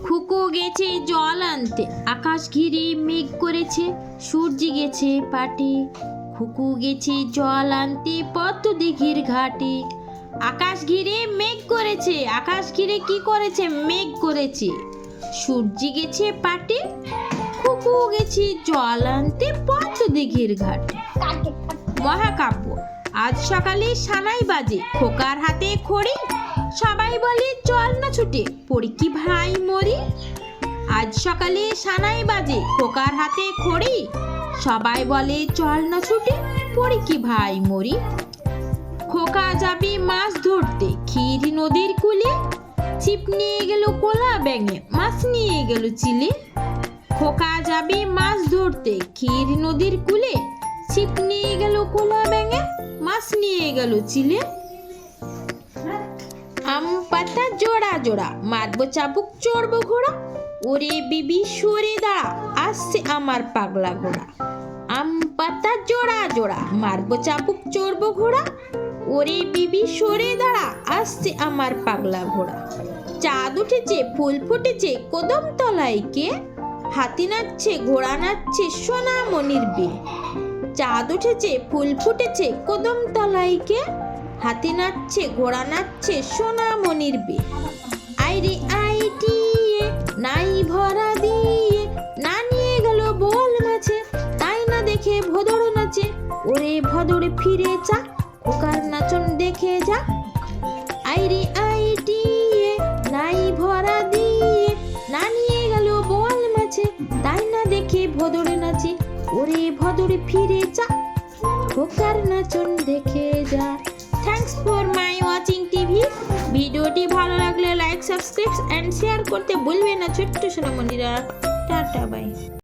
খুকো গেছে জল আনতে, আকাশ ঘিরে মেঘ করেছে, সূর্য গেছে পাটে। খুকু গেছে জল আনতে পদ্ম দিঘির ঘাটে। আকাশ ঘিরে মেঘ করেছে, আকাশ ঘিরে কি করেছে? মেঘ করেছে। সূর্য গেছে পাটে, খুকু গেছে জল আনতে পদ্ম দিঘির ঘাটে। মহাকাব্য। আজ সকালে সানাই বাজে, খোকার হাতে খড়ি, সবাই বলে চল না ছুটে পড়ি কি ভাই মরি। আজ সকালে সানাই বাজে, খোকার হাতে খড়ি, সবাই বলে চল না ছুটে পড়ি কি ভাই মরি। খোকা যাবে মাছ ধরতে ক্ষীর নদীর কূলে, ছিপ নিয়ে গেল কোলা ব্যাঙে, মাছ নিয়ে গেল চিলে। খোকা যাবে মাছ ধরতে ক্ষীর নদীর কূলে, ছিপ নিয়ে গেল কোলা ব্যাঙে, মাছ নিয়ে গেল চিলে। আম পাতা জোড়া জোড়া, মারবো চাবুক চড়বো ঘোড়া, ওরে বিবি সরে দাঁড়া আসছে আমার পাগলা ঘোড়া। আম পাতা জোড়া জোড়া, মারবো চাবুক চড়বো ঘোড়া, ওরে বিবি সরে দাঁড়া আসছে আমার পাগলা ঘোড়া। চাঁদ উঠেছে ফুল ফুটেছে কদম তলায় কে, হাতি নাচছে ঘোড়া নাচছে সোনামণির বিয়ে। চাঁদ উঠেছে ফুল ফুটেছে কদম তলায় কে, হাতি নাচছে ঘোড়া নাচছে সোনামণির বিয়ে। আইরে আইটিয়ে নাই ভরা দিয়ে, না নিয়ে গেল বোয়াল মাছে, তাই না দেখে ভদর নাচে, ওরে ভদরে ফিরে চা খোকার নাচন দেখে যা। আইরে আইটিয়ে নাই ভরা দিয়ে, না নিয়ে গেল বোয়াল মাছে, তাই না দেখে ভদরে নাচে, ওরে ভদরে ফিরে চা খোকার নাচন দেখে যা। Thanks for my watching TV. ভিডিওটি ভালো লাগলে লাইক সাবস্ক্রাইব এন্ড শেয়ার করতে ভুলবেন না ছোট্ট সোনামণিরা। Tata by.